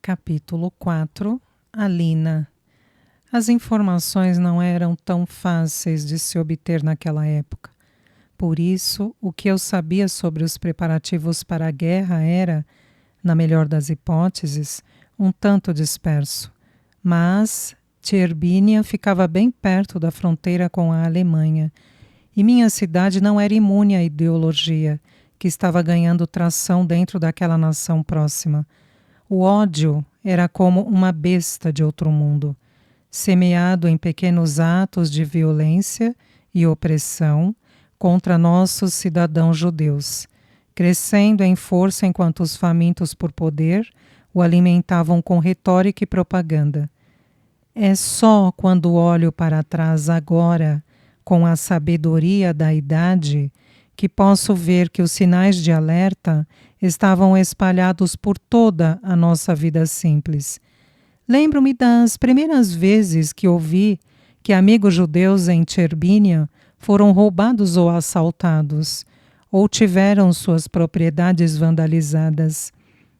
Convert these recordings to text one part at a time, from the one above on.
Capítulo 4. Alina. As informações não eram tão fáceis de se obter naquela época. Por isso, o que eu sabia sobre os preparativos para a guerra era, na melhor das hipóteses, um tanto disperso. Mas Tcherbínia ficava bem perto da fronteira com a Alemanha, e minha cidade não era imune à ideologia, que estava ganhando tração dentro daquela nação próxima. O ódio era como uma besta de outro mundo, semeado em pequenos atos de violência e opressão contra nossos cidadãos judeus, crescendo em força enquanto os famintos por poder o alimentavam com retórica e propaganda. É só quando olho para trás agora, com a sabedoria da idade, que posso ver que os sinais de alerta estavam espalhados por toda a nossa vida simples. Lembro-me das primeiras vezes que ouvi que amigos judeus em Tcherbínia foram roubados ou assaltados, ou tiveram suas propriedades vandalizadas.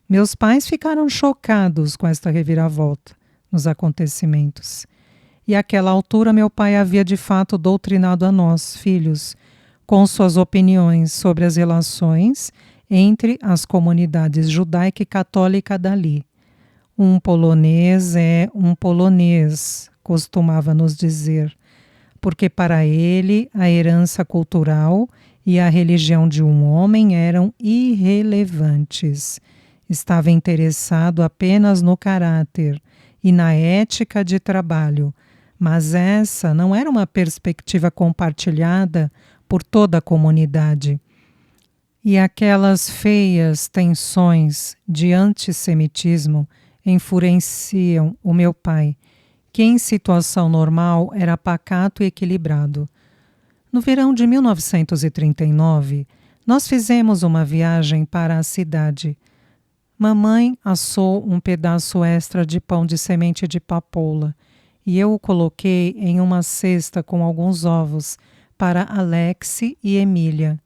Meus pais ficaram chocados com esta reviravolta nos acontecimentos. E àquela altura meu pai havia de fato doutrinado a nós, filhos, com suas opiniões sobre as relações entre as comunidades judaica e católica dali. Um polonês é um polonês, costumava nos dizer, porque para ele a herança cultural e a religião de um homem eram irrelevantes. Estava interessado apenas no caráter e na ética de trabalho, mas essa não era uma perspectiva compartilhada por toda a comunidade. E aquelas feias tensões de antissemitismo enfureciam o meu pai, que em situação normal era pacato e equilibrado. No verão de 1939, nós fizemos uma viagem para a cidade. Mamãe assou um pedaço extra de pão de semente de papoula e eu o coloquei em uma cesta com alguns ovos para Alexi e Emília.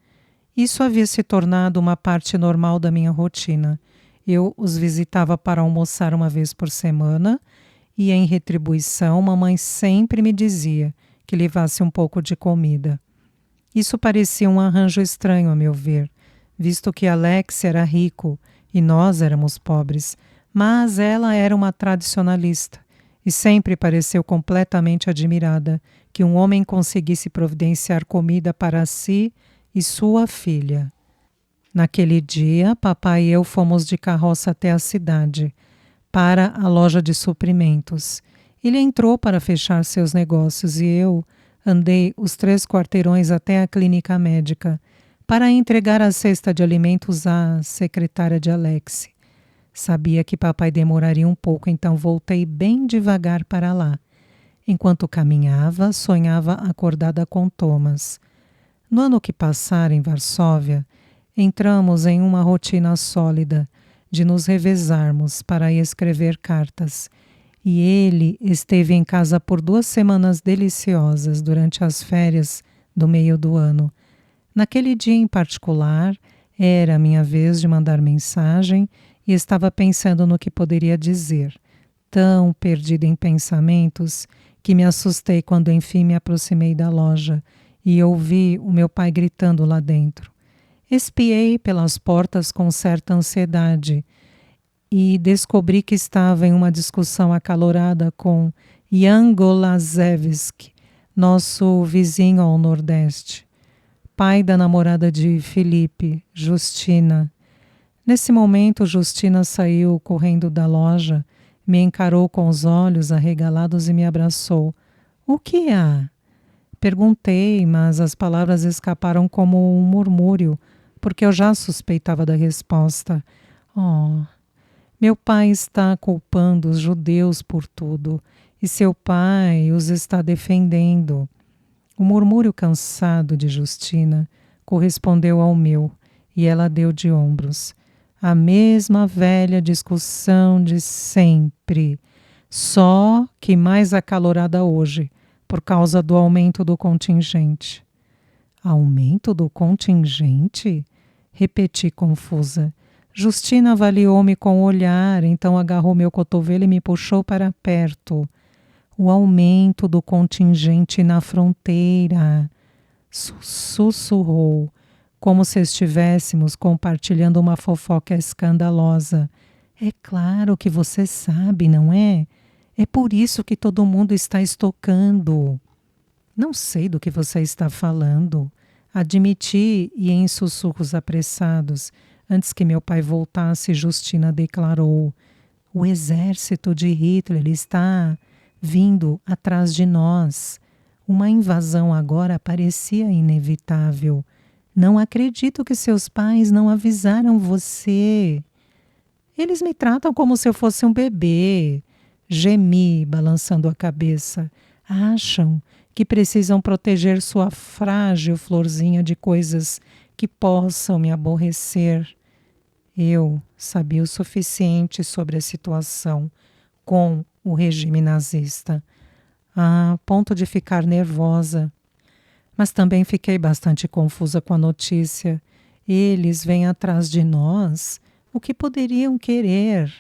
Isso havia se tornado uma parte normal da minha rotina. Eu os visitava para almoçar uma vez por semana e, em retribuição, mamãe sempre me dizia que levasse um pouco de comida. Isso parecia um arranjo estranho, a meu ver, visto que Alex era rico e nós éramos pobres, mas ela era uma tradicionalista e sempre pareceu completamente admirada que um homem conseguisse providenciar comida para si e sua filha. Naquele dia, papai e eu fomos de carroça até a cidade, para a loja de suprimentos. Ele entrou para fechar seus negócios e eu andei os 3 quarteirões até a clínica médica para entregar a cesta de alimentos à secretária de Alex. Sabia que papai demoraria um pouco, então voltei bem devagar para lá. Enquanto caminhava, sonhava acordada com Thomas. No ano que passara em Varsóvia, entramos em uma rotina sólida de nos revezarmos para escrever cartas. E ele esteve em casa por 2 semanas deliciosas durante as férias do meio do ano. Naquele dia em particular, era a minha vez de mandar mensagem e estava pensando no que poderia dizer. Tão perdida em pensamentos que me assustei quando enfim me aproximei da loja e ouvi o meu pai gritando lá dentro. Espiei pelas portas com certa ansiedade e descobri que estava em uma discussão acalorada com Jan Golazewski, nosso vizinho ao nordeste, pai da namorada de Felipe, Justina. Nesse momento, Justina saiu correndo da loja, me encarou com os olhos arregalados e me abraçou. — O que há? Perguntei, mas as palavras escaparam como um murmúrio, porque eu já suspeitava da resposta. Oh, meu pai está culpando os judeus por tudo, e seu pai os está defendendo. O murmúrio cansado de Justina correspondeu ao meu, e ela deu de ombros. A mesma velha discussão de sempre, só que mais acalorada hoje, por causa do aumento do contingente. Aumento do contingente? Repeti confusa. Justina avaliou-me com o olhar, então agarrou meu cotovelo e me puxou para perto. O aumento do contingente na fronteira. Sussurrou, como se estivéssemos compartilhando uma fofoca escandalosa. É claro que você sabe, não é? É por isso que todo mundo está estocando. Não sei do que você está falando. Admiti e em sussurros apressados. Antes que meu pai voltasse, Justina declarou: o exército de Hitler está vindo atrás de nós. Uma invasão agora parecia inevitável. Não acredito que seus pais não avisaram você. Eles me tratam como se eu fosse um bebê. Gemi, balançando a cabeça. Acham que precisam proteger sua frágil florzinha de coisas que possam me aborrecer. Eu sabia o suficiente sobre a situação com o regime nazista, a ponto de ficar nervosa. Mas também fiquei bastante confusa com a notícia. Eles vêm atrás de nós? O que poderiam querer?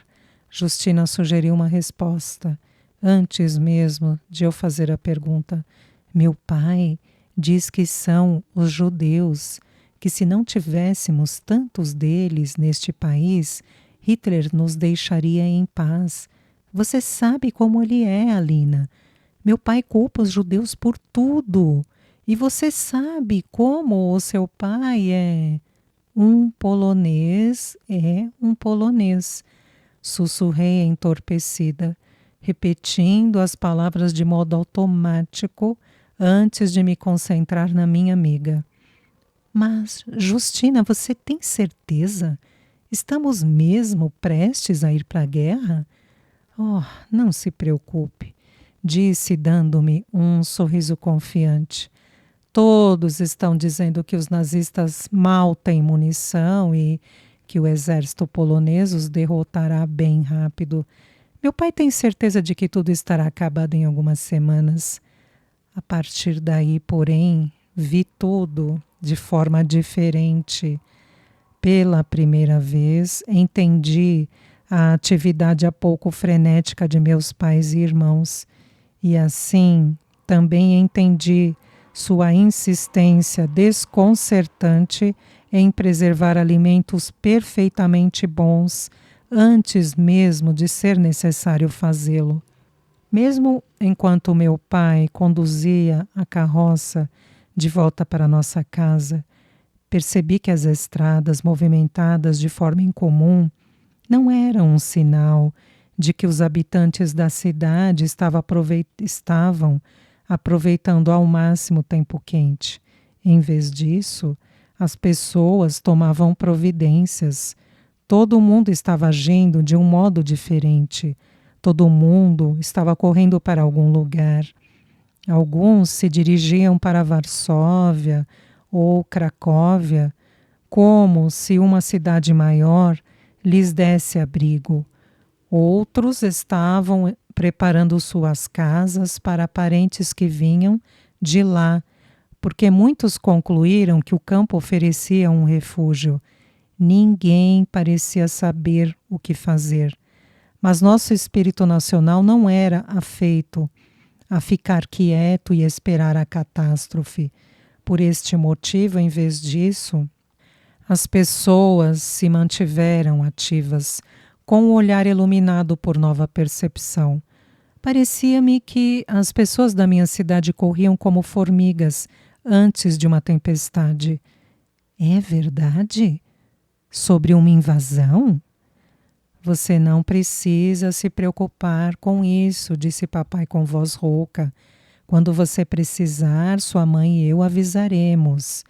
Justina sugeriu uma resposta, antes mesmo de eu fazer a pergunta. Meu pai diz que são os judeus, que se não tivéssemos tantos deles neste país, Hitler nos deixaria em paz. Você sabe como ele é, Alina. Meu pai culpa os judeus por tudo. E você sabe como o seu pai é um polonês. Sussurrei entorpecida, repetindo as palavras de modo automático antes de me concentrar na minha amiga. Mas, Justina, você tem certeza? Estamos mesmo prestes a ir para a guerra? Oh, não se preocupe, disse dando-me um sorriso confiante. Todos estão dizendo que os nazistas mal têm munição e que o exército polonês os derrotará bem rápido. Meu pai tem certeza de que tudo estará acabado em algumas semanas. A partir daí, porém, vi tudo de forma diferente. Pela primeira vez, entendi a atividade há pouco frenética de meus pais e irmãos. E assim, também entendi sua insistência desconcertante em preservar alimentos perfeitamente bons antes mesmo de ser necessário fazê-lo. Mesmo enquanto meu pai conduzia a carroça de volta para nossa casa, percebi que as estradas movimentadas de forma incomum não eram um sinal de que os habitantes da cidade estavam aproveitando ao máximo o tempo quente. Em vez disso, as pessoas tomavam providências. Todo mundo estava agindo de um modo diferente. Todo mundo estava correndo para algum lugar. Alguns se dirigiam para Varsóvia ou Cracóvia, como se uma cidade maior lhes desse abrigo. Outros estavam preparando suas casas para parentes que vinham de lá, porque muitos concluíram que o campo oferecia um refúgio. Ninguém parecia saber o que fazer. Mas nosso espírito nacional não era afeito a ficar quieto e esperar a catástrofe. Por este motivo, em vez disso, as pessoas se mantiveram ativas, com o olhar iluminado por nova percepção. Parecia-me que as pessoas da minha cidade corriam como formigas antes de uma tempestade. É verdade? Sobre uma invasão? Você não precisa se preocupar com isso, disse papai com voz rouca. Quando você precisar, sua mãe e eu avisaremos.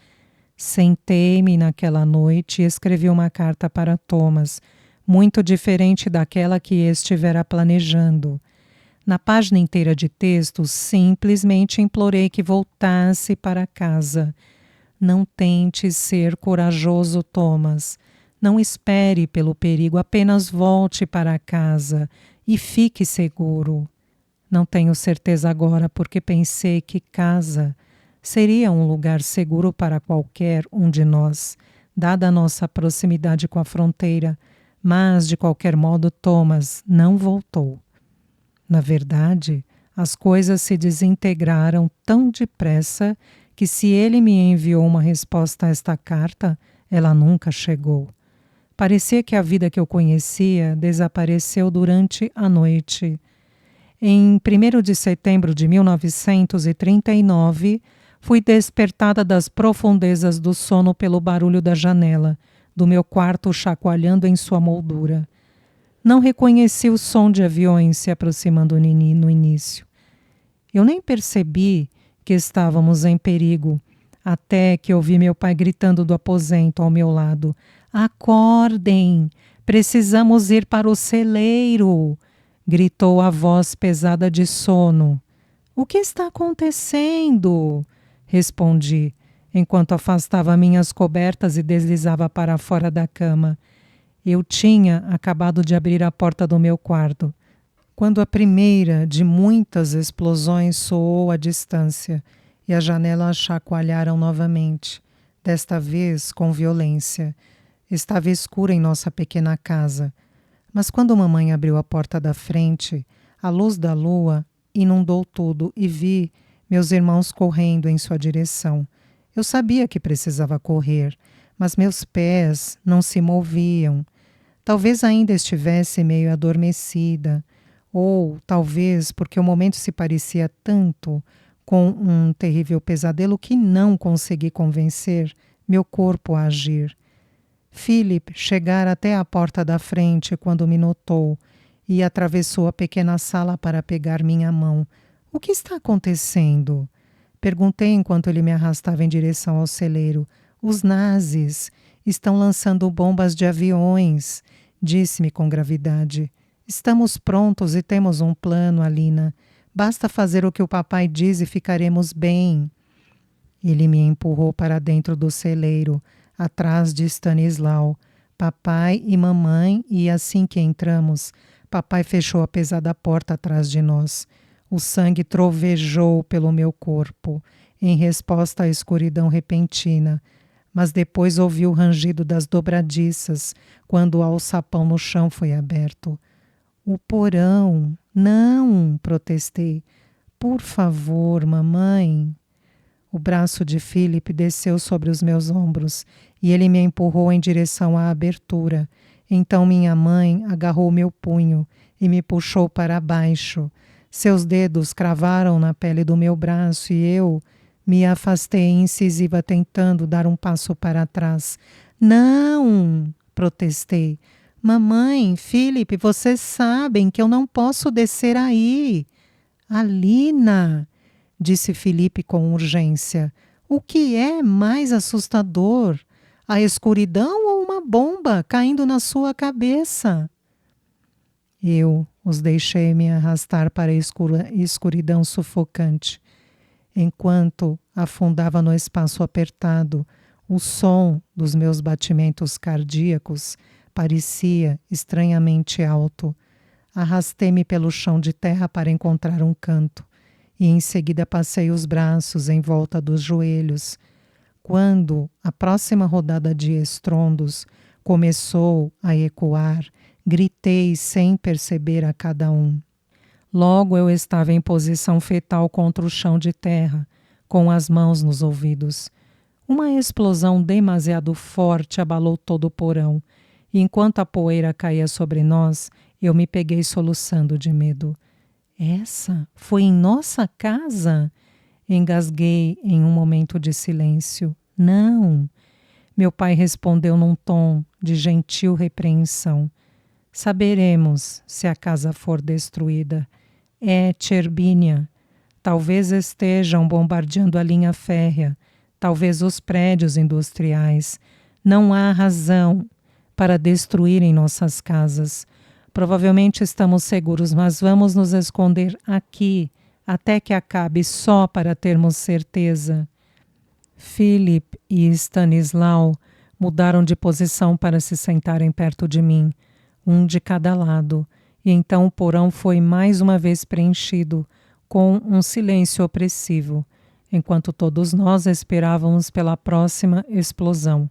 Sentei-me naquela noite e escrevi uma carta para Thomas, muito diferente daquela que estivera planejando. Na página inteira de texto, simplesmente implorei que voltasse para casa. Não tente ser corajoso, Thomas. Não espere pelo perigo, apenas volte para casa e fique seguro. Não tenho certeza agora porque pensei que casa seria um lugar seguro para qualquer um de nós, dada a nossa proximidade com a fronteira, mas, de qualquer modo, Thomas não voltou. Na verdade, as coisas se desintegraram tão depressa que, se ele me enviou uma resposta a esta carta, ela nunca chegou. Parecia que a vida que eu conhecia desapareceu durante a noite. Em 1º de setembro de 1939, fui despertada das profundezas do sono pelo barulho da janela, do meu quarto chacoalhando em sua moldura. Não reconheci o som de aviões se aproximando no início. Eu nem percebi que estávamos em perigo, até que ouvi meu pai gritando do aposento ao meu lado: "Acordem! Precisamos ir para o celeiro!" Gritou a voz pesada de sono. "O que está acontecendo?" Respondi, enquanto afastava minhas cobertas e deslizava para fora da cama. Eu tinha acabado de abrir a porta do meu quarto, quando a primeira de muitas explosões soou à distância e as janelas chacoalharam novamente, desta vez com violência. Estava escuro em nossa pequena casa, mas quando mamãe abriu a porta da frente, a luz da lua inundou tudo e vi meus irmãos correndo em sua direção. Eu sabia que precisava correr, mas meus pés não se moviam. Talvez ainda estivesse meio adormecida, ou talvez porque o momento se parecia tanto com um terrível pesadelo que não consegui convencer meu corpo a agir. Philip chegara até a porta da frente quando me notou e atravessou a pequena sala para pegar minha mão. "O que está acontecendo?" Perguntei enquanto ele me arrastava em direção ao celeiro. "Os nazis estão lançando bombas de aviões", disse-me com gravidade. "Estamos prontos e temos um plano, Alina. Basta fazer o que o papai diz e ficaremos bem." Ele me empurrou para dentro do celeiro, atrás de Stanislau, papai e mamãe, e assim que entramos, papai fechou a pesada porta atrás de nós. O sangue trovejou pelo meu corpo, em resposta à escuridão repentina, mas depois ouvi o rangido das dobradiças, quando o alçapão no chão foi aberto. "O porão! Não!" protestei. "Por favor, mamãe." O braço de Philip desceu sobre os meus ombros e ele me empurrou em direção à abertura. Então minha mãe agarrou meu punho e me puxou para baixo. Seus dedos cravaram na pele do meu braço e eu me afastei incisiva, tentando dar um passo para trás. "Não!" protestei. "Mamãe, Philip, vocês sabem que eu não posso descer aí." "Alina!" disse Felipe com urgência. "O que é mais assustador? A escuridão ou uma bomba caindo na sua cabeça?" Eu os deixei me arrastar para a escuridão sufocante. Enquanto afundava no espaço apertado, o som dos meus batimentos cardíacos parecia estranhamente alto. Arrastei-me pelo chão de terra para encontrar um canto. E em seguida passei os braços em volta dos joelhos. Quando a próxima rodada de estrondos começou a ecoar, gritei sem perceber a cada um. Logo eu estava em posição fetal contra o chão de terra, com as mãos nos ouvidos. Uma explosão demasiado forte abalou todo o porão, e enquanto a poeira caía sobre nós, eu me peguei soluçando de medo. "Essa foi em nossa casa?" Engasguei em um momento de silêncio. "Não." Meu pai respondeu num tom de gentil repreensão. "Saberemos se a casa for destruída. É Cherbinia. Talvez estejam bombardeando a linha férrea, talvez os prédios industriais. Não há razão para destruírem nossas casas. Provavelmente estamos seguros, mas vamos nos esconder aqui até que acabe, só para termos certeza." Philip e Stanislau mudaram de posição para se sentarem perto de mim, um de cada lado, e então o porão foi mais uma vez preenchido com um silêncio opressivo, enquanto todos nós esperávamos pela próxima explosão.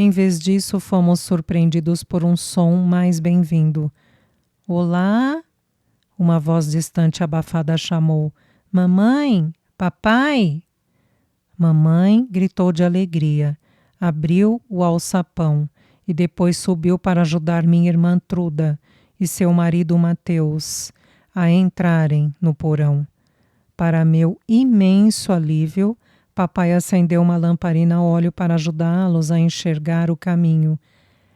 Em vez disso, fomos surpreendidos por um som mais bem-vindo. Olá! Uma voz distante abafada chamou. Mamãe! Papai! Mamãe gritou de alegria, abriu o alçapão e depois subiu para ajudar minha irmã Truda e seu marido Mateus a entrarem no porão. Para meu imenso alívio, papai acendeu uma lamparina a óleo para ajudá-los a enxergar o caminho.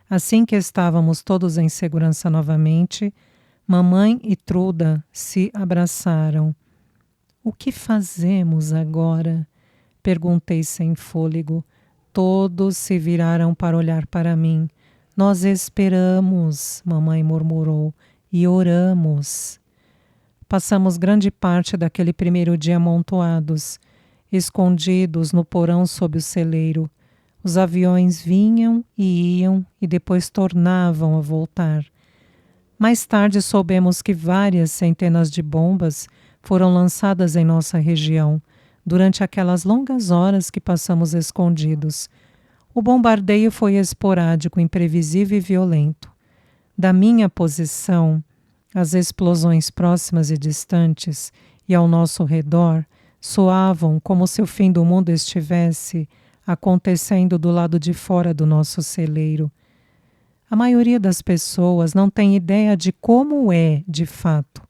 Assim que estávamos todos em segurança novamente, mamãe e Truda se abraçaram. O que fazemos agora? Perguntei sem fôlego. Todos se viraram para olhar para mim. Nós esperamos, mamãe murmurou, e oramos. Passamos grande parte daquele primeiro dia amontoados, escondidos no porão sob o celeiro. Os aviões vinham e iam e depois tornavam a voltar. Mais tarde soubemos que várias centenas de bombas foram lançadas em nossa região, durante aquelas longas horas que passamos escondidos. O bombardeio foi esporádico, imprevisível e violento. Da minha posição, as explosões próximas e distantes e ao nosso redor soavam como se o fim do mundo estivesse acontecendo do lado de fora do nosso celeiro. A maioria das pessoas não tem ideia de como é, de fato,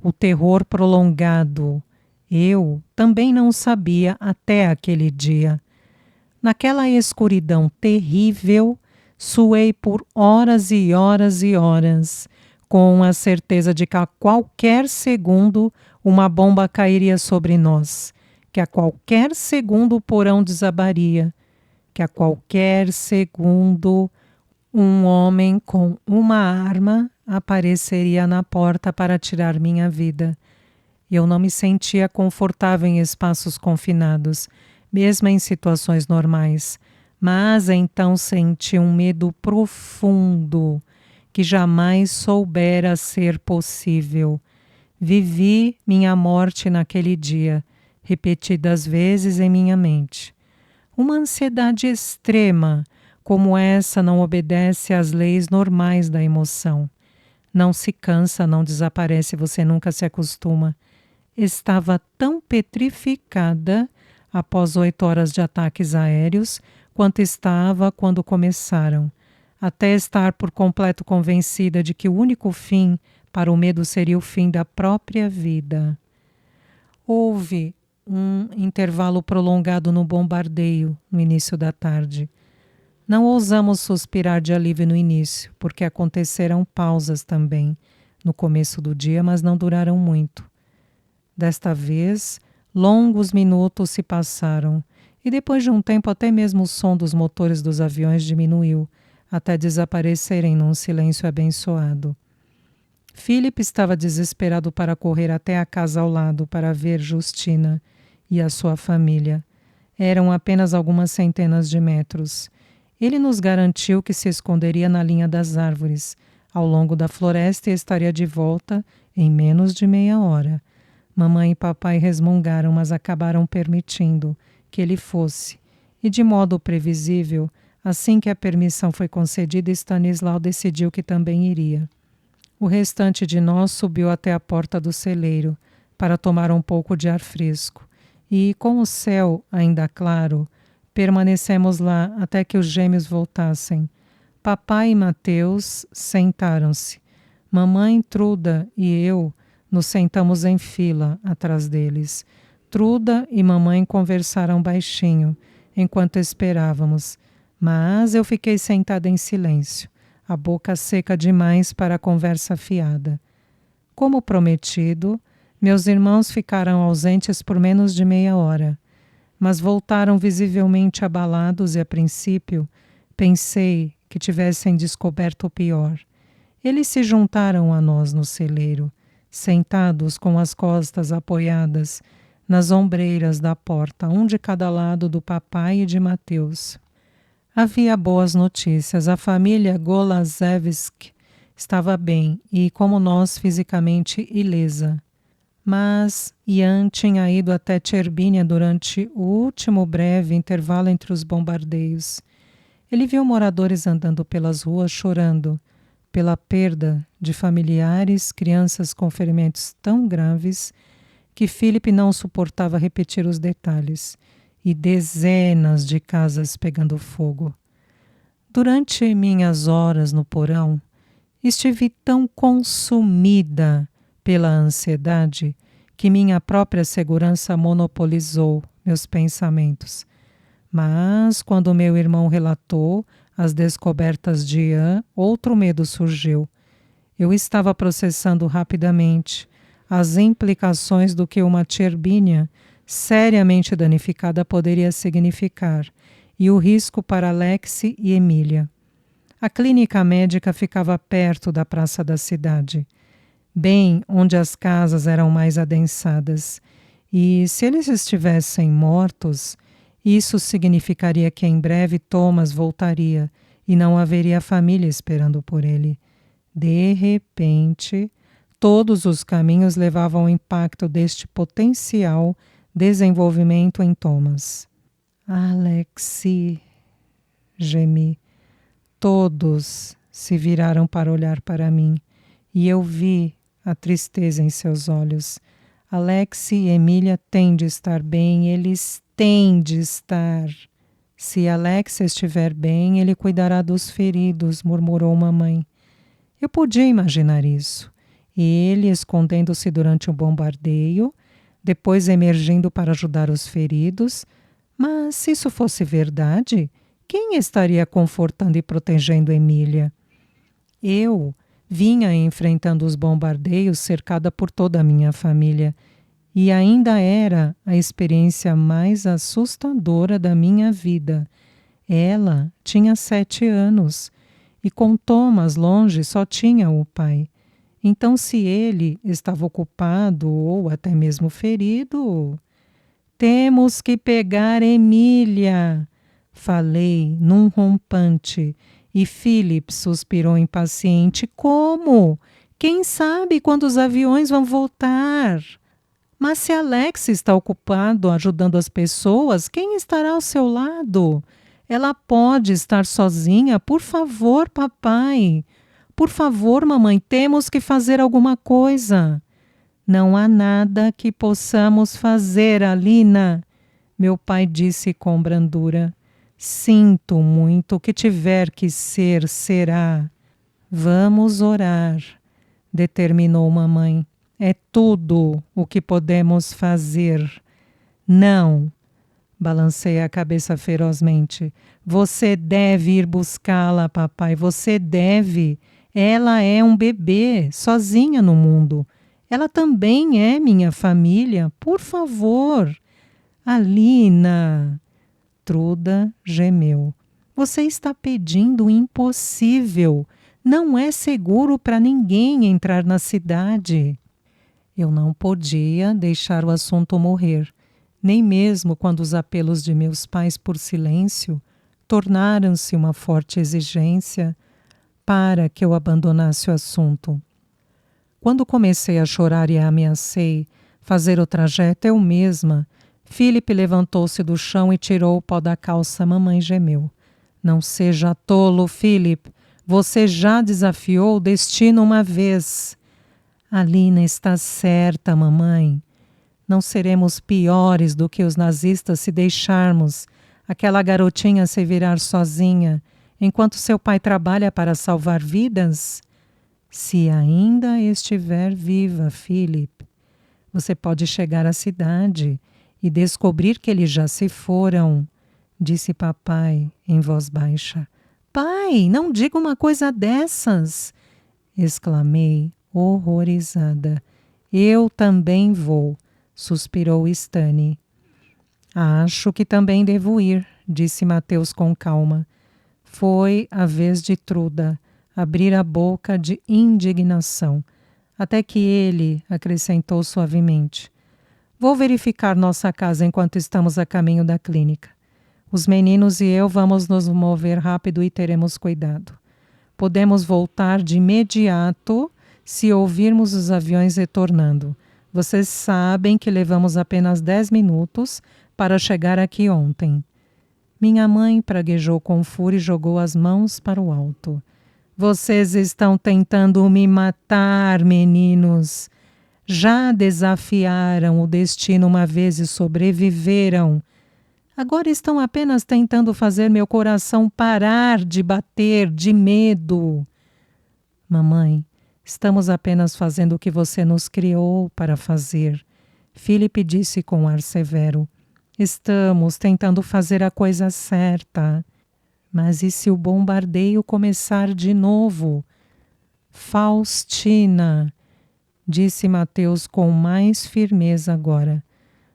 o terror prolongado. Eu também não sabia até aquele dia. Naquela escuridão terrível, suei por horas e horas e horas, com a certeza de que a qualquer segundo uma bomba cairia sobre nós, que a qualquer segundo o porão desabaria, que a qualquer segundo um homem com uma arma apareceria na porta para tirar minha vida. Eu não me sentia confortável em espaços confinados, mesmo em situações normais, mas então senti um medo profundo que jamais soubera ser possível. Vivi minha morte naquele dia, repetidas vezes em minha mente. Uma ansiedade extrema, como essa, não obedece às leis normais da emoção. Não se cansa, não desaparece, você nunca se acostuma. Estava tão petrificada após 8 horas de ataques aéreos quanto estava quando começaram, até estar por completo convencida de que o único fim para o medo seria o fim da própria vida. Houve um intervalo prolongado no bombardeio no início da tarde. Não ousamos suspirar de alívio no início, porque aconteceram pausas também no começo do dia, mas não duraram muito. Desta vez, longos minutos se passaram e depois de um tempo até mesmo o som dos motores dos aviões diminuiu, até desaparecerem num silêncio abençoado. Philip estava desesperado para correr até a casa ao lado para ver Justina e a sua família. Eram apenas algumas centenas de metros. Ele nos garantiu que se esconderia na linha das árvores, ao longo da floresta e estaria de volta em menos de meia hora. Mamãe e papai resmungaram, mas acabaram permitindo que ele fosse. E de modo previsível, assim que a permissão foi concedida, Stanislau decidiu que também iria. O restante de nós subiu até a porta do celeiro para tomar um pouco de ar fresco. E, com o céu ainda claro, permanecemos lá até que os gêmeos voltassem. Papai e Mateus sentaram-se. Mamãe, Truda e eu nos sentamos em fila atrás deles. Truda e mamãe conversaram baixinho enquanto esperávamos, mas eu fiquei sentada em silêncio, a boca seca demais para a conversa fiada. Como prometido, meus irmãos ficaram ausentes por menos de meia hora, mas voltaram visivelmente abalados e, a princípio, pensei que tivessem descoberto o pior. Eles se juntaram a nós no celeiro, sentados com as costas apoiadas nas ombreiras da porta, um de cada lado do papai e de Mateus. Havia boas notícias. A família Golazevski estava bem e, como nós, fisicamente ilesa. Mas Ian tinha ido até Tcherbínia durante o último breve intervalo entre os bombardeios. Ele viu moradores andando pelas ruas chorando pela perda de familiares, crianças com ferimentos tão graves que Philip não suportava repetir os detalhes, e dezenas de casas pegando fogo. Durante minhas horas no porão, estive tão consumida pela ansiedade que minha própria segurança monopolizou meus pensamentos. Mas, quando meu irmão relatou as descobertas de Ian, outro medo surgiu. Eu estava processando rapidamente as implicações do que uma Cherubínia seriamente danificada poderia significar e o risco para Alexi e Emília. A clínica médica ficava perto da praça da cidade, bem onde as casas eram mais adensadas, e se eles estivessem mortos, isso significaria que em breve Thomas voltaria e não haveria família esperando por ele. De repente, todos os caminhos levavam ao impacto deste potencial desenvolvimento em Thomas. Alexi, gemi. Todos se viraram para olhar para mim e eu vi a tristeza em seus olhos. Alexi e Emília têm de estar bem, eles têm de estar. Se Alexi estiver bem, ele cuidará dos feridos, murmurou mamãe. Eu podia imaginar isso. Ele escondendo-se durante o bombardeio, depois emergindo para ajudar os feridos. Mas se isso fosse verdade, quem estaria confortando e protegendo Emília? Eu vinha enfrentando os bombardeios cercada por toda a minha família, e ainda era a experiência mais assustadora da minha vida. Ela tinha 7 anos, e com Thomas longe só tinha o pai. Então, se ele estava ocupado ou até mesmo ferido... Temos que pegar Emília, falei num rompante, e Philip suspirou impaciente. Como? Quem sabe quando os aviões vão voltar? Mas se Alex está ocupado ajudando as pessoas, quem estará ao seu lado? Ela pode estar sozinha? Por favor, papai. Por favor, mamãe, temos que fazer alguma coisa. Não há nada que possamos fazer, Alina, meu pai disse com brandura. Sinto muito, o que tiver que ser, será. Vamos orar, determinou mamãe. É tudo o que podemos fazer. Não, balancei a cabeça ferozmente. Você deve ir buscá-la, papai, você deve. Ela é um bebê, sozinha no mundo. Ela também é minha família. Por favor. Alina. Truda gemeu. Você está pedindo o impossível. Não é seguro para ninguém entrar na cidade. Eu não podia deixar o assunto morrer, nem mesmo quando os apelos de meus pais por silêncio tornaram-se uma forte exigência para que eu abandonasse o assunto. Quando comecei a chorar e ameacei fazer o trajeto eu mesma, Philip levantou-se do chão e tirou o pó da calça. Mamãe gemeu. Não seja tolo, Philip. Você já desafiou o destino uma vez. Alina está certa, mamãe. Não seremos piores do que os nazistas se deixarmos aquela garotinha se virar sozinha, enquanto seu pai trabalha para salvar vidas? Se ainda estiver viva, Philip, você pode chegar à cidade e descobrir que eles já se foram, disse papai em voz baixa. Pai, não diga uma coisa dessas, exclamei, horrorizada. Eu também vou, suspirou Stanley. Acho que também devo ir, disse Mateus com calma. Foi a vez de Truda abrir a boca de indignação, até que ele acrescentou suavemente. Vou verificar nossa casa enquanto estamos a caminho da clínica. Os meninos e eu vamos nos mover rápido e teremos cuidado. Podemos voltar de imediato se ouvirmos os aviões retornando. Vocês sabem que levamos apenas 10 minutos para chegar aqui ontem. Minha mãe praguejou com fúria e jogou as mãos para o alto. Vocês estão tentando me matar, meninos. Já desafiaram o destino uma vez e sobreviveram. Agora estão apenas tentando fazer meu coração parar de bater de medo. Mamãe, estamos apenas fazendo o que você nos criou para fazer. Philip disse com ar severo. Estamos tentando fazer a coisa certa. Mas e se o bombardeio começar de novo? Faustina, disse Mateus com mais firmeza agora.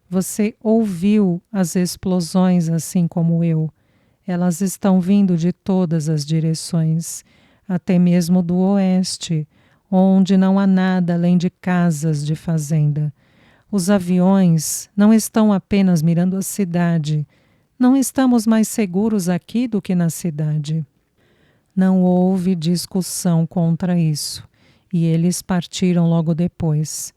Você ouviu as explosões assim como eu. Elas estão vindo de todas as direções, até mesmo do oeste, onde não há nada além de casas de fazenda. Os aviões não estão apenas mirando a cidade. Não estamos mais seguros aqui do que na cidade. Não houve discussão contra isso, e eles partiram logo depois.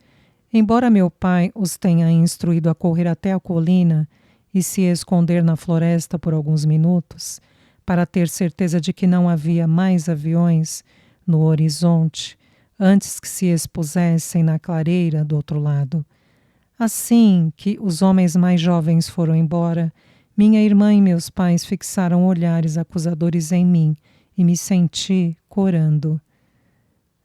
Embora meu pai os tenha instruído a correr até a colina e se esconder na floresta por alguns minutos, para ter certeza de que não havia mais aviões no horizonte, antes que se expusessem na clareira do outro lado. Assim que os homens mais jovens foram embora, minha irmã e meus pais fixaram olhares acusadores em mim e me senti corando.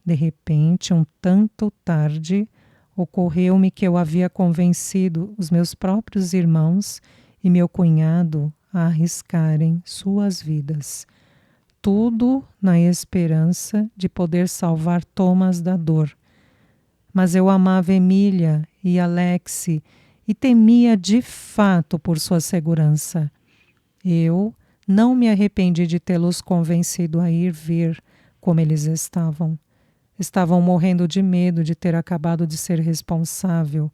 De repente, um tanto tarde, ocorreu-me que eu havia convencido os meus próprios irmãos e meu cunhado a arriscarem suas vidas. Tudo na esperança de poder salvar Thomas da dor. Mas eu amava Emília e Alexi e temia de fato por sua segurança. Eu não me arrependi de tê-los convencido a ir ver como eles estavam. Estavam morrendo de medo de ter acabado de ser responsável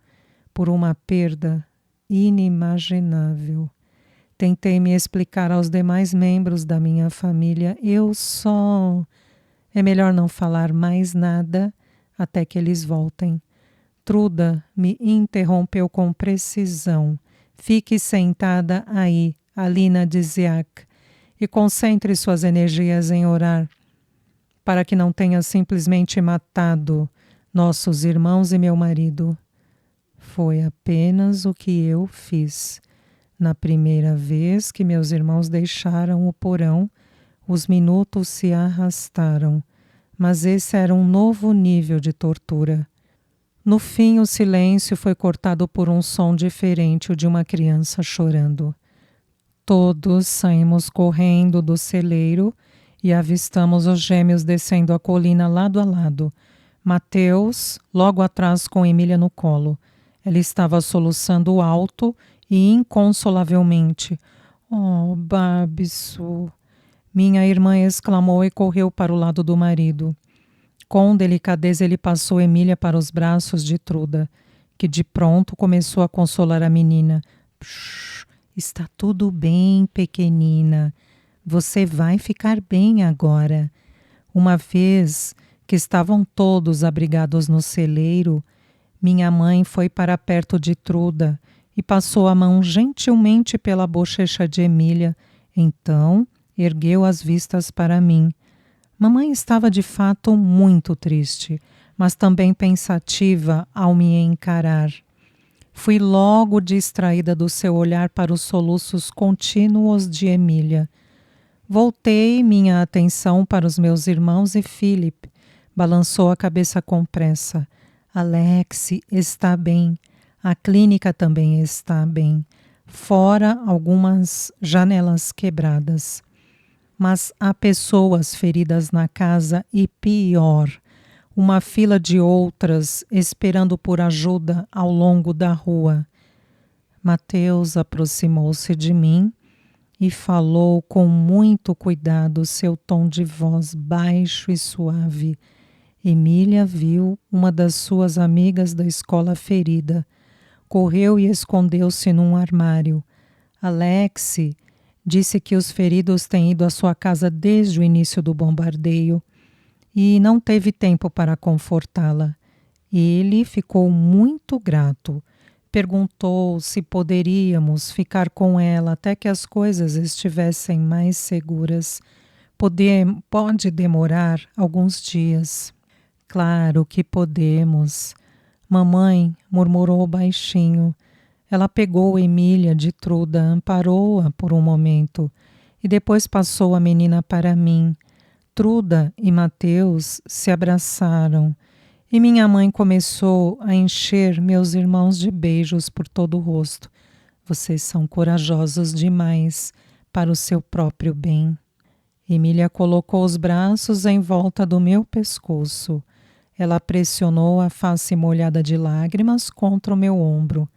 por uma perda inimaginável. Tentei me explicar aos demais membros da minha família. É melhor não falar mais nada até que eles voltem. Truda me interrompeu com precisão. Fique sentada aí, Alina Dziak, e concentre suas energias em orar, para que não tenha simplesmente matado nossos irmãos e meu marido. Foi apenas o que eu fiz. Na primeira vez que meus irmãos deixaram o porão, os minutos se arrastaram, mas esse era um novo nível de tortura. No fim, o silêncio foi cortado por um som diferente, o de uma criança chorando. Todos saímos correndo do celeiro e avistamos os gêmeos descendo a colina lado a lado. Mateus, logo atrás com Emília no colo. Ela estava soluçando alto e inconsolavelmente. Oh, Babisu! Minha irmã exclamou e correu para o lado do marido. Com delicadeza ele passou Emília para os braços de Truda, que de pronto começou a consolar a menina. Psh, está tudo bem, pequenina. Você vai ficar bem agora. Uma vez que estavam todos abrigados no celeiro, minha mãe foi para perto de Truda e passou a mão gentilmente pela bochecha de Emília. Então, ergueu as vistas para mim. Mamãe estava de fato muito triste, mas também pensativa ao me encarar. Fui logo distraída do seu olhar para os soluços contínuos de Emília. Voltei minha atenção para os meus irmãos e Philip. Balançou a cabeça com pressa. Alexi está bem. A clínica também está bem. Fora algumas janelas quebradas. Mas há pessoas feridas na casa e pior, uma fila de outras esperando por ajuda ao longo da rua. Mateus aproximou-se de mim e falou com muito cuidado, seu tom de voz baixo e suave. Emília viu uma das suas amigas da escola ferida. Correu e escondeu-se num armário. Alexi disse que os feridos têm ido à sua casa desde o início do bombardeio e não teve tempo para confortá-la. Ele ficou muito grato. Perguntou se poderíamos ficar com ela até que as coisas estivessem mais seguras. Pode demorar alguns dias. Claro que podemos. Mamãe murmurou baixinho. Ela pegou Emília de Truda, amparou-a por um momento e depois passou a menina para mim. Truda e Mateus se abraçaram e minha mãe começou a encher meus irmãos de beijos por todo o rosto. Vocês são corajosos demais para o seu próprio bem. Emília colocou os braços em volta do meu pescoço. Ela pressionou a face molhada de lágrimas contra o meu ombro.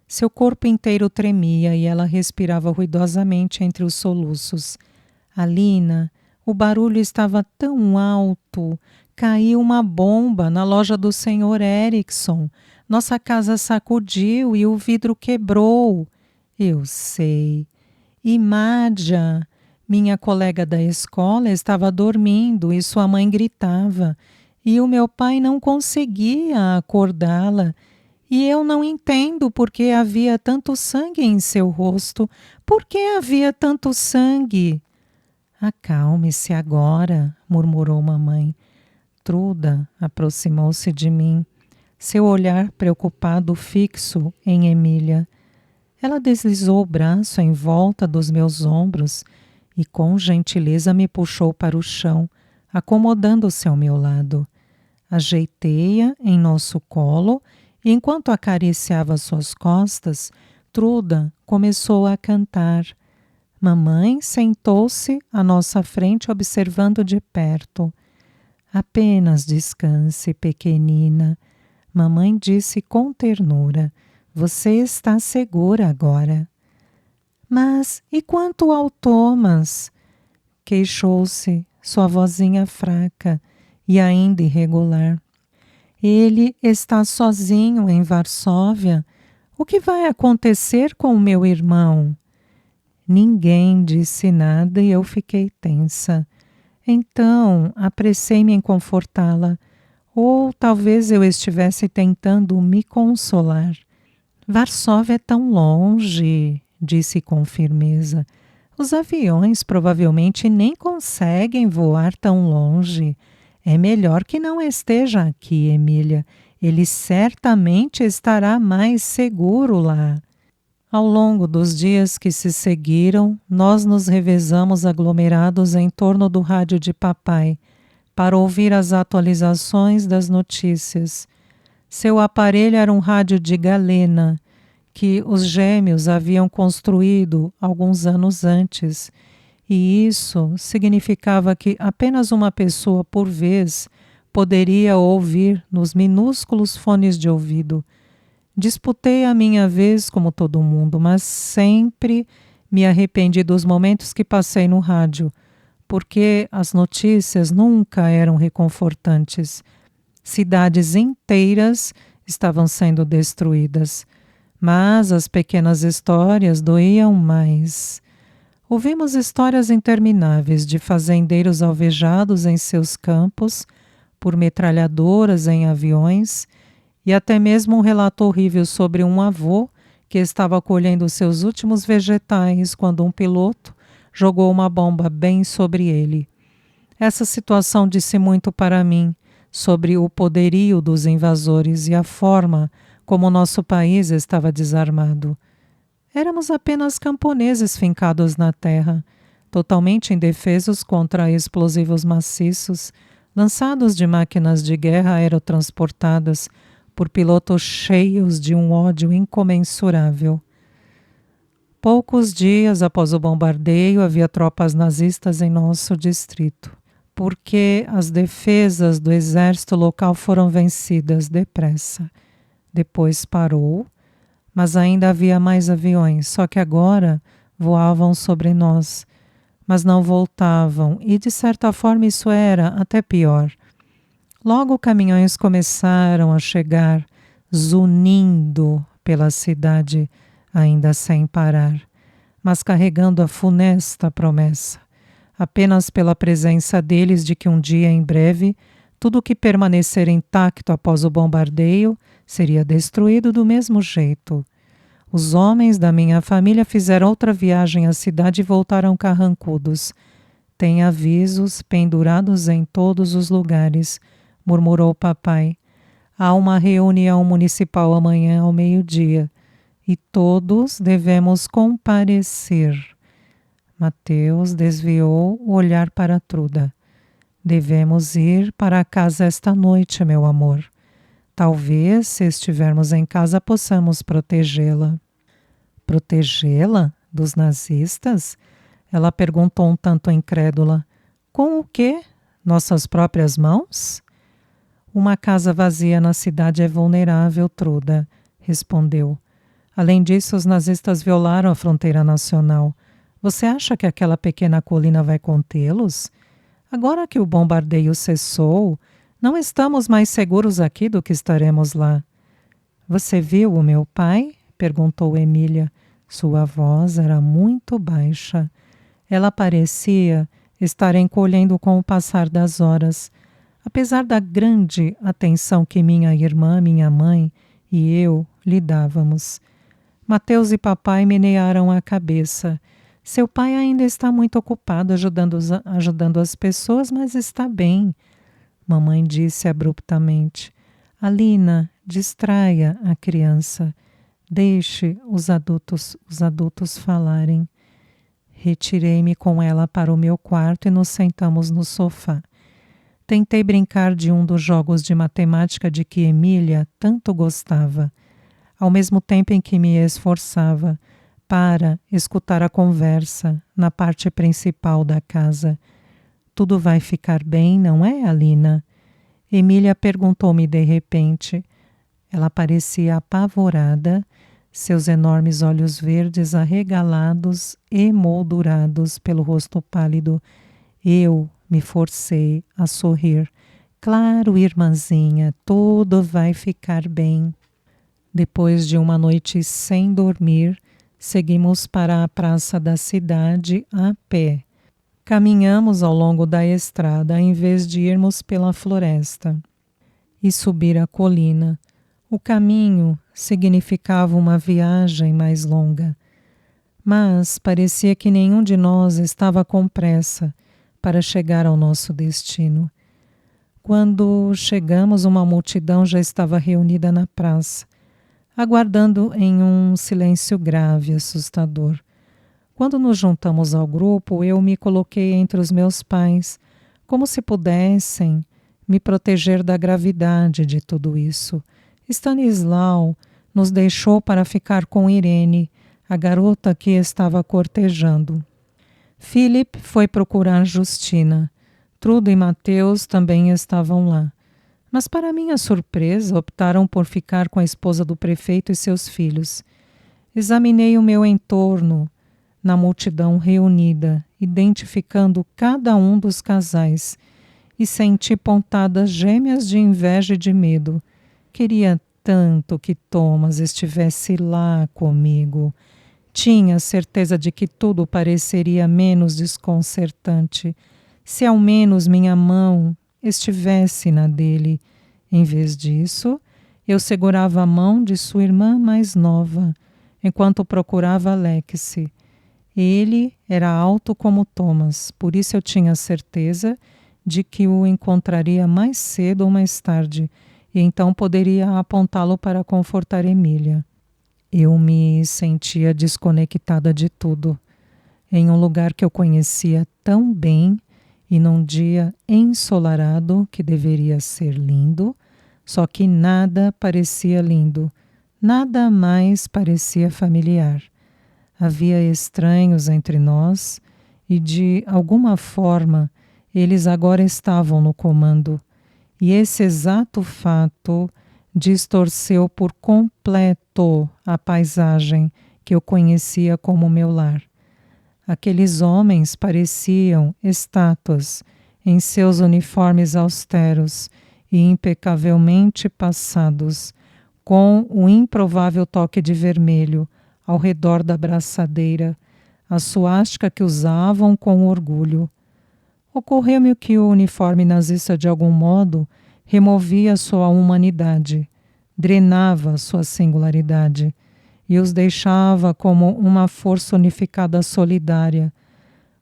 Seu corpo inteiro tremia e ela respirava ruidosamente entre os soluços. Alina, o barulho estava tão alto. Caiu uma bomba na loja do Sr. Erickson. Nossa casa sacudiu e o vidro quebrou. Eu sei. E Madja, minha colega da escola, estava dormindo e sua mãe gritava. E o meu pai não conseguia acordá-la. E eu não entendo por que havia tanto sangue em seu rosto. Por que havia tanto sangue? Acalme-se agora, murmurou mamãe. Truda aproximou-se de mim, seu olhar preocupado fixo em Emília. Ela deslizou o braço em volta dos meus ombros e com gentileza me puxou para o chão, acomodando-se ao meu lado. Ajeitei-a em nosso colo e, enquanto acariciava suas costas, Truda começou a cantar. Mamãe sentou-se à nossa frente observando de perto. Apenas descanse, pequenina. Mamãe disse com ternura. Você está segura agora. Mas e quanto ao Thomas? Queixou-se, sua vozinha fraca e ainda irregular. Ele está sozinho em Varsóvia. O que vai acontecer com o meu irmão? Ninguém disse nada e eu fiquei tensa. Então, apressei-me em confortá-la. Ou talvez eu estivesse tentando me consolar. Varsóvia é tão longe, disse com firmeza. Os aviões provavelmente nem conseguem voar tão longe. É melhor que não esteja aqui, Emília. Ele certamente estará mais seguro lá. Ao longo dos dias que se seguiram, nós nos revezamos aglomerados em torno do rádio de papai, para ouvir as atualizações das notícias. Seu aparelho era um rádio de galena, que os gêmeos haviam construído alguns anos antes, e isso significava que apenas uma pessoa por vez poderia ouvir nos minúsculos fones de ouvido. Disputei a minha vez como todo mundo, mas sempre me arrependi dos momentos que passei no rádio, porque as notícias nunca eram reconfortantes. Cidades inteiras estavam sendo destruídas, mas as pequenas histórias doíam mais. Ouvimos histórias intermináveis de fazendeiros alvejados em seus campos, por metralhadoras em aviões, e até mesmo um relato horrível sobre um avô que estava colhendo seus últimos vegetais quando um piloto jogou uma bomba bem sobre ele. Essa situação disse muito para mim sobre o poderio dos invasores e a forma como nosso país estava desarmado. Éramos apenas camponeses fincados na terra, totalmente indefesos contra explosivos maciços, lançados de máquinas de guerra aerotransportadas por pilotos cheios de um ódio incomensurável. Poucos dias após o bombardeio, havia tropas nazistas em nosso distrito, porque as defesas do exército local foram vencidas depressa. Depois parou, mas ainda havia mais aviões, só que agora voavam sobre nós, mas não voltavam, e de certa forma isso era até pior. Logo caminhões começaram a chegar, zunindo pela cidade, ainda sem parar, mas carregando a funesta promessa, apenas pela presença deles de que um dia em breve Tudo que permanecer intacto após o bombardeio seria destruído do mesmo jeito. Os homens da minha família fizeram outra viagem à cidade e voltaram carrancudos. Tem avisos pendurados em todos os lugares, murmurou papai. Há uma reunião municipal amanhã ao meio-dia e todos devemos comparecer. Mateus desviou o olhar para Truda. Devemos ir para casa esta noite, meu amor. Talvez, se estivermos em casa, possamos protegê-la. Protegê-la? Dos nazistas? Ela perguntou um tanto incrédula. Com o quê? Nossas próprias mãos? Uma casa vazia na cidade é vulnerável, Truda, respondeu. Além disso, os nazistas violaram a fronteira nacional. Você acha que aquela pequena colina vai contê-los? Agora que o bombardeio cessou, não estamos mais seguros aqui do que estaremos lá. Você viu o meu pai? Perguntou Emília. Sua voz era muito baixa. Ela parecia estar encolhendo com o passar das horas. Apesar da grande atenção que minha irmã, minha mãe e eu lhe dávamos. Mateus e papai menearam a cabeça. Seu pai ainda está muito ocupado ajudando as pessoas, mas está bem. Mamãe disse abruptamente. Alina, distraia a criança. Deixe os adultos falarem. Retirei-me com ela para o meu quarto e nos sentamos no sofá. Tentei brincar de um dos jogos de matemática de que Emília tanto gostava, ao mesmo tempo em que me esforçava para escutar a conversa na parte principal da casa. Tudo vai ficar bem, não é, Alina? Emília perguntou-me de repente. Ela parecia apavorada, seus enormes olhos verdes arregalados, emoldurados pelo rosto pálido. Eu me forcei a sorrir. Claro, irmãzinha, tudo vai ficar bem. Depois de uma noite sem dormir, seguimos para a praça da cidade a pé. Caminhamos ao longo da estrada em vez de irmos pela floresta e subir a colina. O caminho significava uma viagem mais longa, mas parecia que nenhum de nós estava com pressa para chegar ao nosso destino. Quando chegamos, uma multidão já estava reunida na praça, aguardando em um silêncio grave e assustador. Quando nos juntamos ao grupo, eu me coloquei entre os meus pais, como se pudessem me proteger da gravidade de tudo isso. Stanislau nos deixou para ficar com Irene, a garota que estava cortejando. Philip foi procurar Justina. Truda e Mateus também estavam lá. Mas, para minha surpresa, optaram por ficar com a esposa do prefeito e seus filhos. Examinei o meu entorno na multidão reunida, identificando cada um dos casais, e senti pontadas gêmeas de inveja e de medo. Queria tanto que Thomas estivesse lá comigo. Tinha certeza de que tudo pareceria menos desconcertante se ao menos minha mão estivesse na dele. Em vez disso, eu segurava a mão de sua irmã mais nova, enquanto procurava Alexei. Ele era alto como Thomas, por isso eu tinha certeza de que o encontraria mais cedo ou mais tarde, e então poderia apontá-lo para confortar Emília. Eu me sentia desconectada de tudo, em um lugar que eu conhecia tão bem e num dia ensolarado que deveria ser lindo, só que nada parecia lindo, nada mais parecia familiar. Havia estranhos entre nós e, de alguma forma, eles agora estavam no comando. E esse exato fato distorceu por completo a paisagem que eu conhecia como meu lar. Aqueles homens pareciam estátuas em seus uniformes austeros e impecavelmente passados, com o improvável toque de vermelho ao redor da braçadeira, a suástica que usavam com orgulho. Ocorreu-me que o uniforme nazista, de algum modo, removia sua humanidade, drenava sua singularidade e os deixava como uma força unificada solidária,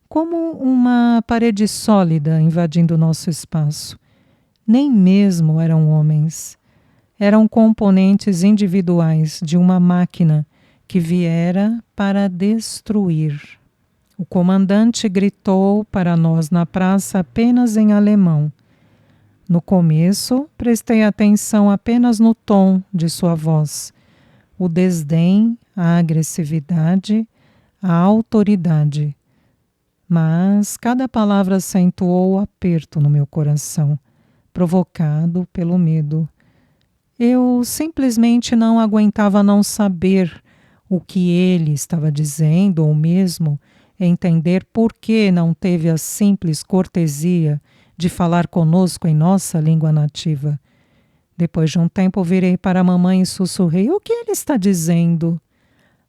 como uma parede sólida invadindo nosso espaço. Nem mesmo eram homens. Eram componentes individuais de uma máquina que viera para destruir. O comandante gritou para nós na praça apenas em alemão. No começo, prestei atenção apenas no tom de sua voz, o desdém, a agressividade, a autoridade. Mas cada palavra acentuou o aperto no meu coração, provocado pelo medo. Eu simplesmente não aguentava não saber o que ele estava dizendo, ou mesmo entender por que não teve a simples cortesia de falar conosco em nossa língua nativa. Depois de um tempo virei para a mamãe e sussurrei: "O que ele está dizendo?"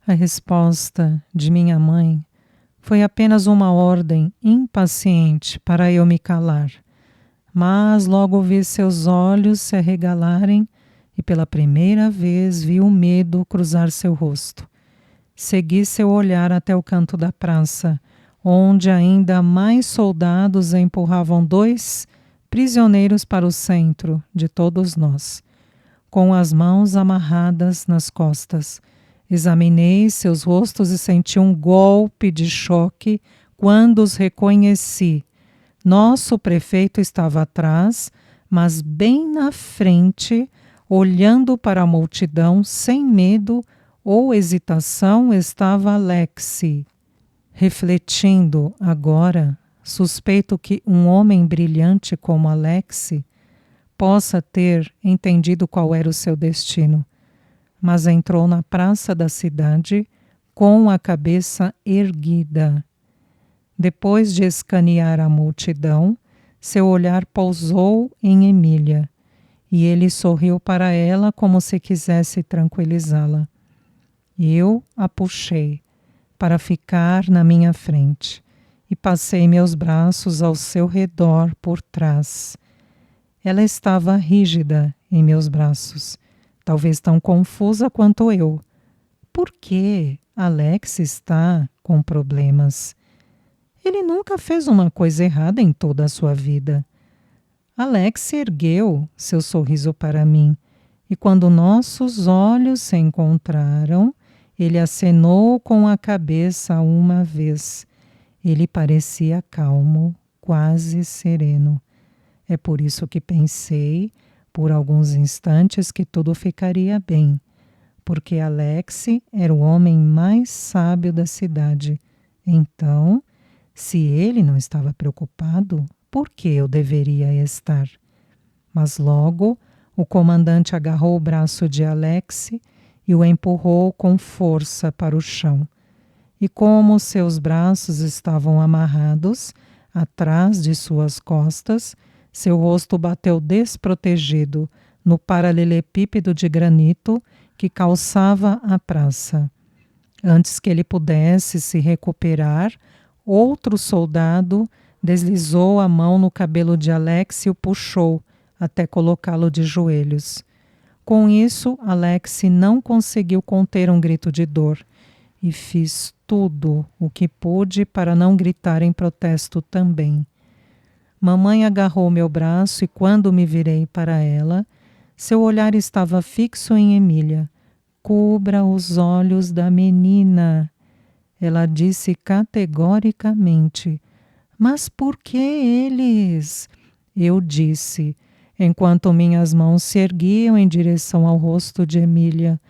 A resposta de minha mãe foi apenas uma ordem impaciente para eu me calar. Mas logo vi seus olhos se arregalarem e pela primeira vez vi o medo cruzar seu rosto. Segui seu olhar até o canto da praça, onde ainda mais soldados empurravam 2 prisioneiros para o centro de todos nós, com as mãos amarradas nas costas. Examinei seus rostos e senti um golpe de choque quando os reconheci. Nosso prefeito estava atrás, mas bem na frente, olhando para a multidão sem medo ou hesitação, estava Alexei. Refletindo agora, suspeito que um homem brilhante como Alexei possa ter entendido qual era o seu destino, mas entrou na praça da cidade com a cabeça erguida. Depois de escanear a multidão, seu olhar pousou em Emília, e ele sorriu para ela como se quisesse tranquilizá-la. Eu a puxei para ficar na minha frente e passei meus braços ao seu redor por trás. Ela estava rígida em meus braços, talvez tão confusa quanto eu. Por que Alex está com problemas? Ele nunca fez uma coisa errada em toda a sua vida. Alex ergueu seu sorriso para mim, e quando nossos olhos se encontraram, ele acenou com a cabeça uma vez. Ele parecia calmo, quase sereno. É por isso que pensei, por alguns instantes, que tudo ficaria bem, porque Alex era o homem mais sábio da cidade. Então, se ele não estava preocupado, por que eu deveria estar? Mas logo, o comandante agarrou o braço de Alex e o empurrou com força para o chão. E como seus braços estavam amarrados atrás de suas costas, seu rosto bateu desprotegido no paralelepípedo de granito que calçava a praça. Antes que ele pudesse se recuperar, outro soldado deslizou a mão no cabelo de Alex e o puxou até colocá-lo de joelhos. Com isso, Alex não conseguiu conter um grito de dor e fiz tudo o que pude para não gritar em protesto também. Mamãe agarrou meu braço e quando me virei para ela, seu olhar estava fixo em Emília. "Cubra os olhos da menina", ela disse categoricamente. "Mas por que eles?" Eu disse, enquanto minhas mãos se erguiam em direção ao rosto de Emília.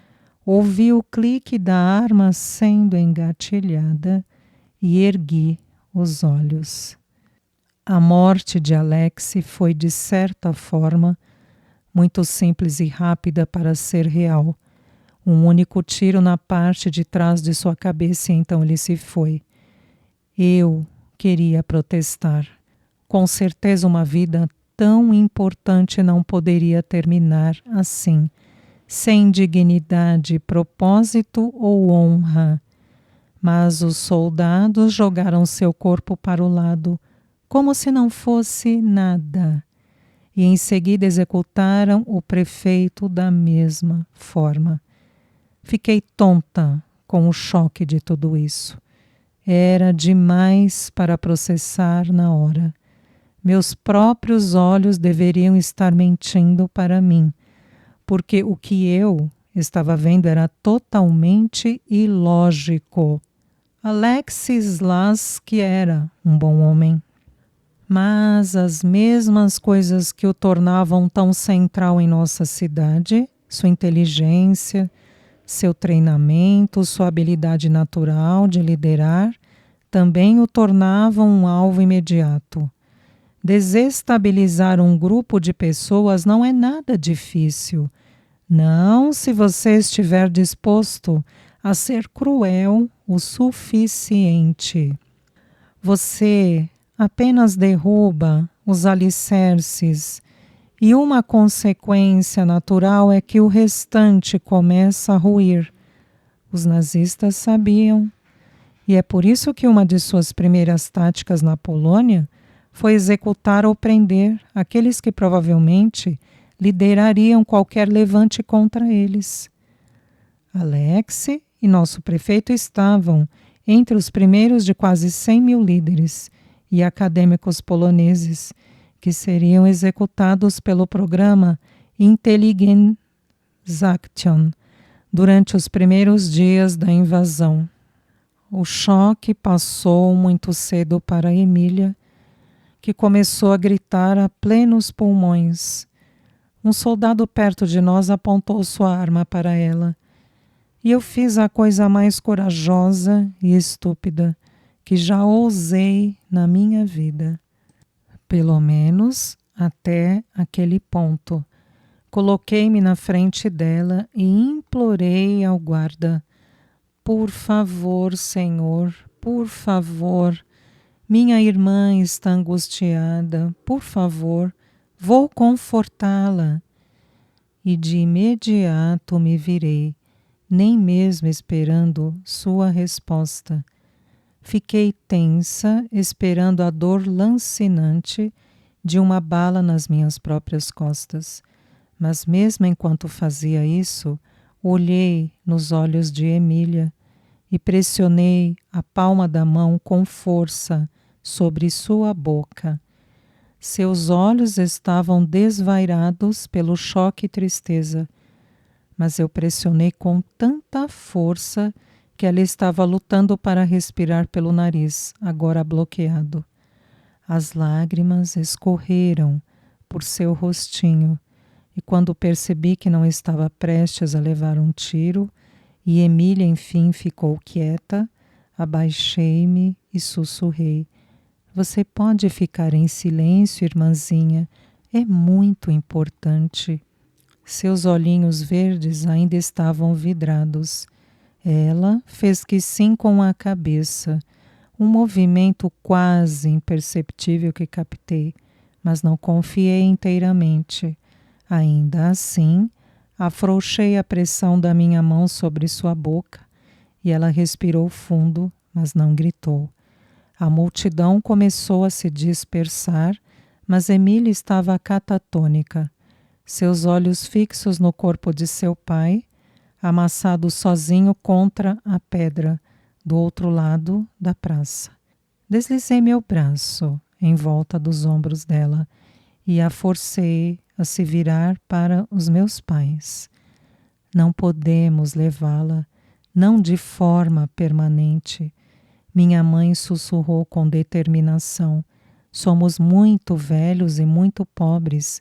Ouvi o clique da arma sendo engatilhada e ergui os olhos. A morte de Alex foi, de certa forma, muito simples e rápida para ser real. Um único tiro na parte de trás de sua cabeça e então ele se foi. Eu queria protestar. Com certeza uma vida tão importante não poderia terminar assim, sem dignidade, propósito ou honra. Mas os soldados jogaram seu corpo para o lado, como se não fosse nada, e em seguida executaram o prefeito da mesma forma. Fiquei tonta com o choque de tudo isso. Era demais para processar na hora. Meus próprios olhos deveriam estar mentindo para mim, porque o que eu estava vendo era totalmente ilógico. Alexis Lask era um bom homem, mas as mesmas coisas que o tornavam tão central em nossa cidade, sua inteligência, seu treinamento, sua habilidade natural de liderar, também o tornavam um alvo imediato. Desestabilizar um grupo de pessoas não é nada difícil. Não, se você estiver disposto a ser cruel o suficiente. Você apenas derruba os alicerces e uma consequência natural é que o restante começa a ruir. Os nazistas sabiam, e é por isso que uma de suas primeiras táticas na Polônia foi executar ou prender aqueles que provavelmente liderariam qualquer levante contra eles. Alexei e nosso prefeito estavam entre os primeiros de quase 100 mil líderes e acadêmicos poloneses que seriam executados pelo programa Intelligenzaktion durante os primeiros dias da invasão. O choque passou muito cedo para Emília, que começou a gritar a plenos pulmões. Um soldado perto de nós apontou sua arma para ela. E eu fiz a coisa mais corajosa e estúpida que já ousei na minha vida. Pelo menos até aquele ponto. Coloquei-me na frente dela e implorei ao guarda: por favor, Senhor, por favor, minha irmã está angustiada, por favor, vou confortá-la. E de imediato me virei, nem mesmo esperando sua resposta. Fiquei tensa, esperando a dor lancinante de uma bala nas minhas próprias costas. Mas mesmo enquanto fazia isso, olhei nos olhos de Emília e pressionei a palma da mão com força sobre sua boca. Seus olhos estavam desvairados pelo choque e tristeza, mas eu pressionei com tanta força que ela estava lutando para respirar pelo nariz, agora bloqueado. As lágrimas escorreram por seu rostinho, e quando percebi que não estava prestes a levar um tiro, e Emília enfim ficou quieta, abaixei-me e sussurrei: você pode ficar em silêncio, irmãzinha, é muito importante. Seus olhinhos verdes ainda estavam vidrados. Ela fez que sim com a cabeça, um movimento quase imperceptível que captei, mas não confiei inteiramente. Ainda assim, afrouxei a pressão da minha mão sobre sua boca e ela respirou fundo, mas não gritou. A multidão começou a se dispersar, mas Emília estava catatônica. Seus olhos fixos no corpo de seu pai, amassado sozinho contra a pedra, do outro lado da praça. Deslizei meu braço em volta dos ombros dela e a forcei a se virar para os meus pais. Não podemos levá-la, não de forma permanente. Minha mãe sussurrou com determinação: somos muito velhos e muito pobres,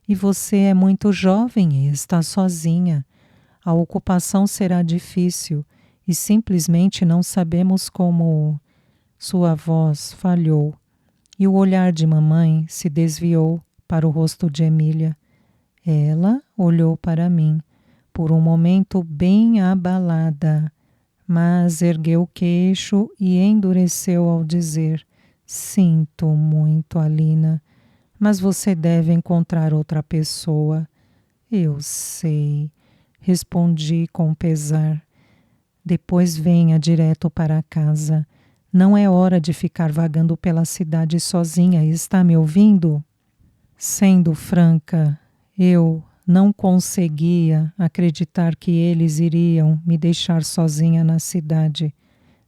e você é muito jovem e está sozinha. A ocupação será difícil e simplesmente não sabemos como. Sua voz falhou e o olhar de mamãe se desviou para o rosto de Emília. Ela olhou para mim, por um momento bem abalada, mas ergueu o queixo e endureceu ao dizer: sinto muito, Alina, mas você deve encontrar outra pessoa. Eu sei, respondi com pesar. Depois venha direto para casa. Não é hora de ficar vagando pela cidade sozinha, está me ouvindo? Sendo franca, eu não conseguia acreditar que eles iriam me deixar sozinha na cidade,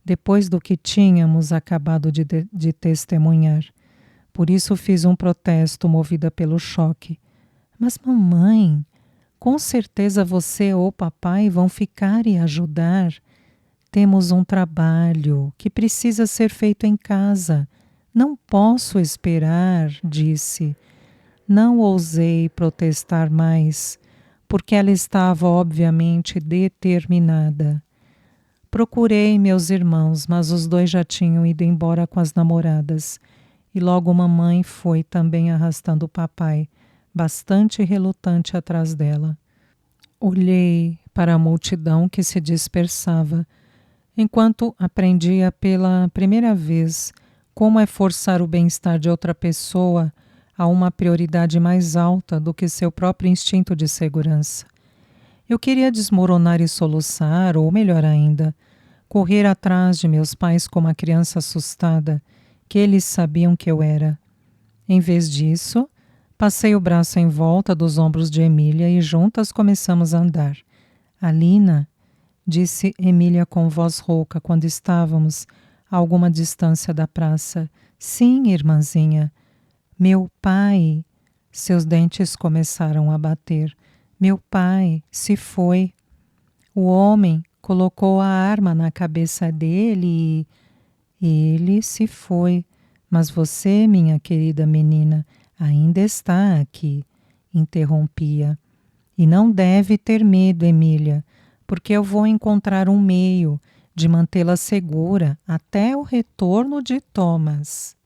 depois do que tínhamos acabado de testemunhar. Por isso fiz um protesto movida pelo choque. Mas, mamãe, com certeza você ou papai vão ficar e ajudar. Temos um trabalho que precisa ser feito em casa. Não posso esperar, disse. Não ousei protestar mais, porque ela estava obviamente determinada. Procurei meus irmãos, mas os dois já tinham ido embora com as namoradas. E logo mamãe foi também arrastando o papai, bastante relutante atrás dela. Olhei para a multidão que se dispersava, enquanto aprendia pela primeira vez como é forçar o bem-estar de outra pessoa a uma prioridade mais alta do que seu próprio instinto de segurança. Eu queria desmoronar e soluçar, ou melhor ainda, correr atrás de meus pais como a criança assustada, que eles sabiam que eu era. Em vez disso, passei o braço em volta dos ombros de Emília e juntas começamos a andar. Alina, disse Emília com voz rouca quando estávamos a alguma distância da praça. Sim, irmãzinha. Meu pai. Seus dentes começaram a bater. Meu pai se foi. O homem colocou a arma na cabeça dele e ele se foi. Mas você, minha querida menina, ainda está aqui, interrompia. E não deve ter medo, Emília, porque eu vou encontrar um meio de mantê-la segura até o retorno de Thomas.